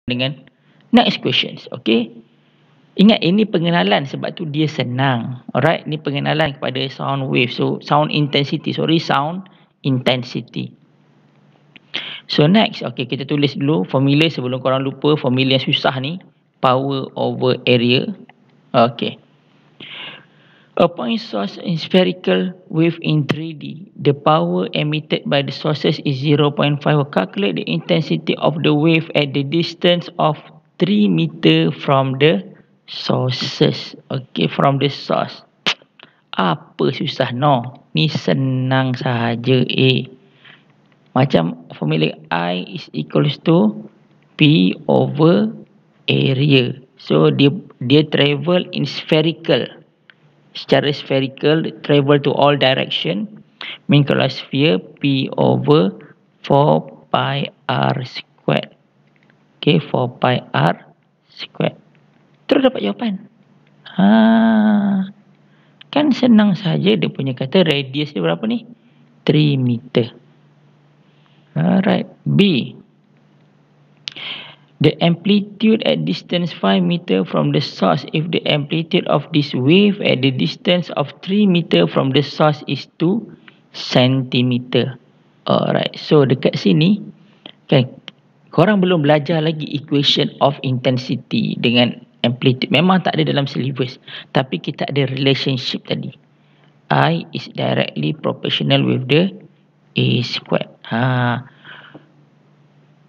dengan next questions. Okay. Ingat ini pengenalan sebab tu dia senang. Alright. Ini pengenalan kepada sound wave. So sound intensity. Sound intensity. So next. Okay, kita tulis dulu formula sebelum korang lupa formula yang susah ni. Power over area. Okay. A point source in spherical wave in 3D. The power emitted by the sources is 0.5. Calculate the intensity of the wave at the distance of 3 meter from the sources. Okay, from the source. Apa susah? No. Ni senang sahaja. Macam formula I is equals to P over area. So dia travel in spherical. Secara spherical, travel to all direction. Mean kalau sphere, P over 4 pi r squared. Okay, 4 pi r squared. Terus dapat jawapan. Kan senang saja dia punya kata radius dia berapa ni? 3 meter. Alright. B. The amplitude at distance 5 meter from the source if the amplitude of this wave at the distance of 3 meter from the source is 2 centimeter. Alright, so dekat sini kan korang belum belajar lagi equation of intensity dengan amplitude. Memang tak ada dalam syllabus, tapi kita ada relationship tadi. I is directly proportional with the A squared.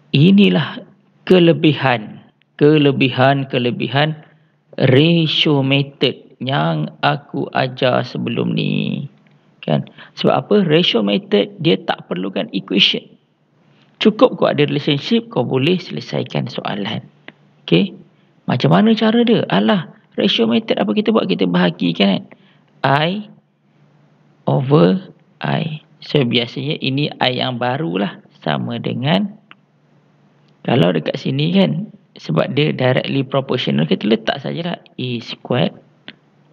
Inilah kelebihan ratio method yang aku ajar sebelum ni. Kan? Sebab apa? Ratio method dia tak perlukan equation. Cukup kau ada relationship, kau boleh selesaikan soalan. Okay? Macam mana cara dia? Ratio method apa kita buat? Kita bahagikan I over I. So biasanya ini I yang barulah sama dengan, kalau dekat sini kan, sebab dia directly proportional, kita letak sajalah A squared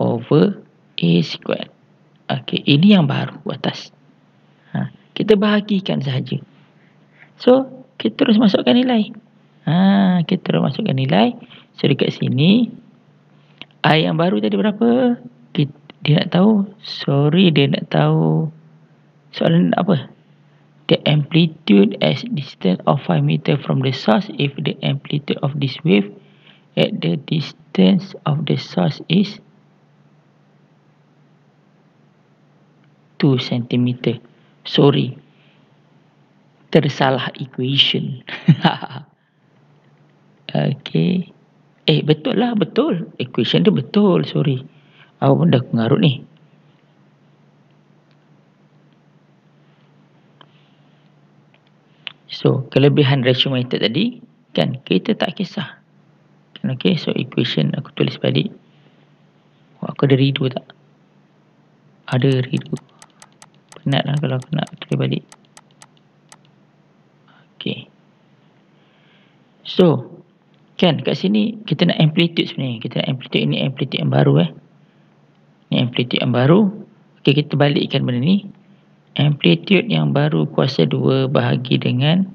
over A squared. Okay, ini yang baru atas. Kita bahagikan sahaja. So, kita terus masukkan nilai. So, dekat sini, I yang baru tadi berapa? Dia nak tahu. Dia nak tahu. Soalan apa? The amplitude as distance of 5 meter from the source if the amplitude of this wave at the distance of the source is 2 centimeter. Sorry, tersalah equation. Okay. Betul lah, betul. Equation tu betul, sorry. Aku pun dah mengarut ni. So, kelebihan ratio method tadi, kan, kita tak kisah. Okay, so equation aku tulis balik. Aku ada redo tak? Ada redo. Penat lah kalau aku nak tulis balik. Okay. So, kan, kat sini kita nak amplitude sebenarnya. Kita nak amplitude, ini amplitude yang baru. Ini amplitude yang baru. Okay, kita balikkan benda ni. Amplitude yang baru kuasa 2 bahagi dengan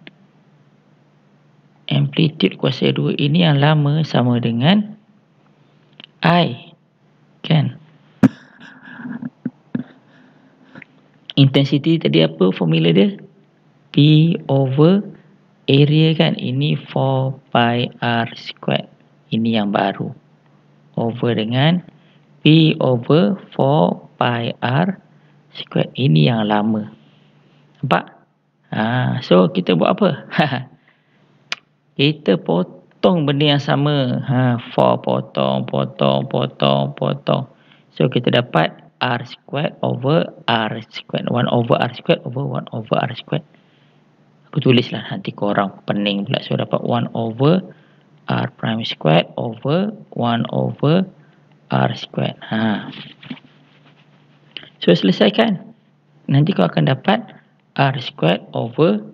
amplitude kuasa 2 ini yang lama sama dengan I. Kan? Intensity tadi apa formula dia? P over area kan? Ini 4 pi r squared. Ini yang baru. Over dengan P over 4 pi r squared. Ini yang lama. Nampak? So, kita buat apa? Kita potong benda yang sama. 4 potong. So, kita dapat R squared over R squared. 1 over R squared over 1 over R squared. Aku tulislah, nanti korang pening pula. So, dapat 1 over R prime squared over 1 over R squared. So, selesaikan. Nanti kau akan dapat R squared over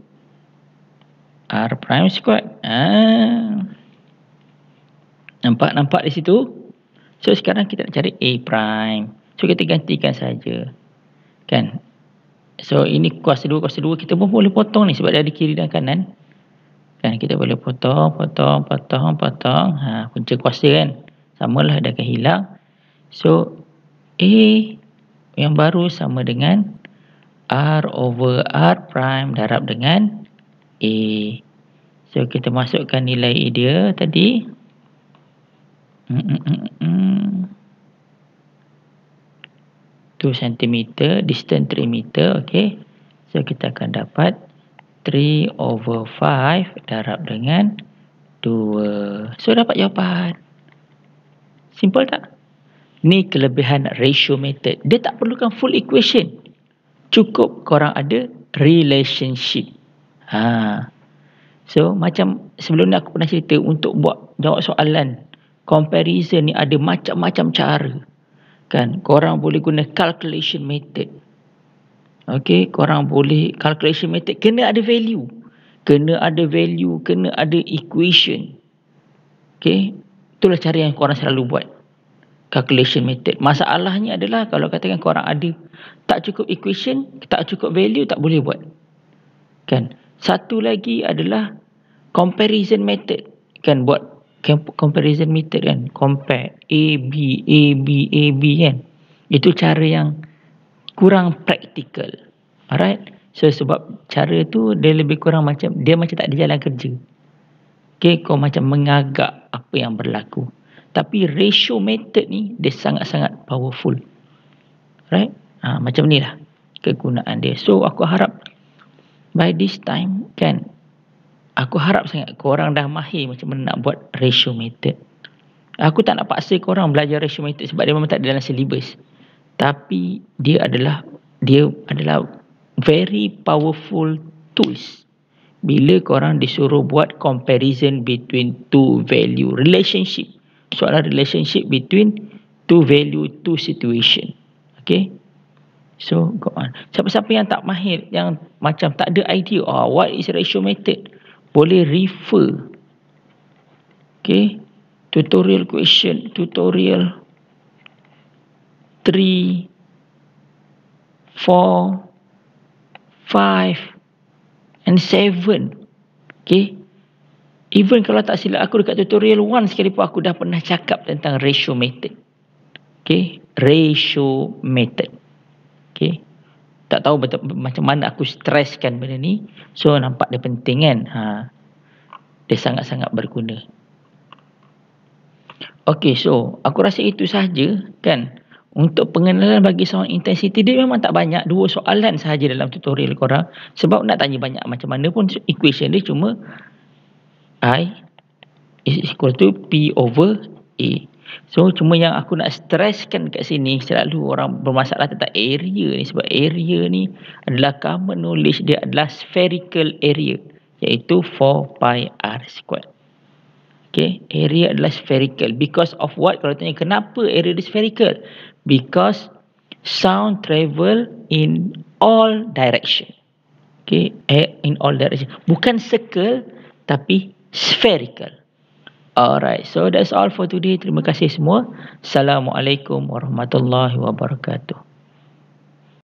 R prime squared. Nampak di situ? So, sekarang kita nak cari A prime. So, kita gantikan saja. Kan? So, ini kuasa 2 kita pun boleh potong ni sebab dia ada kiri dan kanan. Kan kita boleh potong. Punca kuasa kan. Samalah dia akan hilang. So, A yang baru sama dengan R over R prime darab dengan A. So, kita masukkan nilai dia tadi. 2 cm, distance 3 meter, okay. So, kita akan dapat 3 over 5 darab dengan 2. So, dapat jawapan. Simple tak? Ni kelebihan ratio method. Dia tak perlukan full equation. Cukup korang ada relationship. So, macam sebelum ni aku pernah cerita, untuk jawab soalan comparison ni ada macam-macam cara. Kan, korang boleh guna calculation method. Okay, korang boleh calculation method, kena ada value, kena ada equation. Okay, itulah cara yang korang selalu buat calculation method. Masalahnya adalah kalau katakan korang ada tak cukup equation, tak cukup value, tak boleh buat. Kan, satu lagi adalah comparison method. Kan, buat comparison method kan, compare A, B kan. Itu cara yang kurang praktikal. Alright. So, sebab cara tu dia lebih kurang macam, dia macam tak ada jalan kerja. Okay, kau macam mengagak apa yang berlaku. Tapi ratio method ni, dia sangat-sangat powerful. Right? Macam ni lah kegunaan dia. So, aku harap by this time, kan, aku harap sangat korang dah mahir macam mana nak buat ratio method. Aku tak nak paksa korang belajar ratio method sebab dia memang tak ada dalam syllabus. Tapi dia adalah very powerful tools bila korang disuruh buat comparison between two value relationship. Soalan relationship between two value, two situation. Okay. So, go on. Siapa-siapa yang tak mahir, yang macam tak ada idea, what is ratio method, boleh refer. Okay. Tutorial question, tutorial 3, 4, 5 and 7. Okay. Even kalau tak silap aku dekat tutorial 1 sekalipun aku dah pernah cakap tentang ratio method. Okay. Ratio method. Okay. Tak tahu betul macam mana aku stresskan benda ni. So, nampak dia penting kan. Dia sangat-sangat berguna. Okay, so aku rasa itu sahaja kan. Untuk pengenalan bagi sound intensity, dia memang tak banyak. 2 soalan sahaja dalam tutorial korang. Sebab nak tanya banyak macam mana pun, equation dia cuma I is equal to P over A. So, cuma yang aku nak stresskan kat sini, selalu orang bermasalah tentang area ni. Sebab area ni adalah common knowledge, dia adalah spherical area, iaitu 4 pi r square. Okay, area adalah spherical. Because of what? Kalau tanya kenapa area dia spherical? Because sound travel in all direction. Okay, in all direction. Bukan circle, tapi spherical. Alright, so that's all for today. Terima kasih semua. Assalamualaikum warahmatullahi wabarakatuh.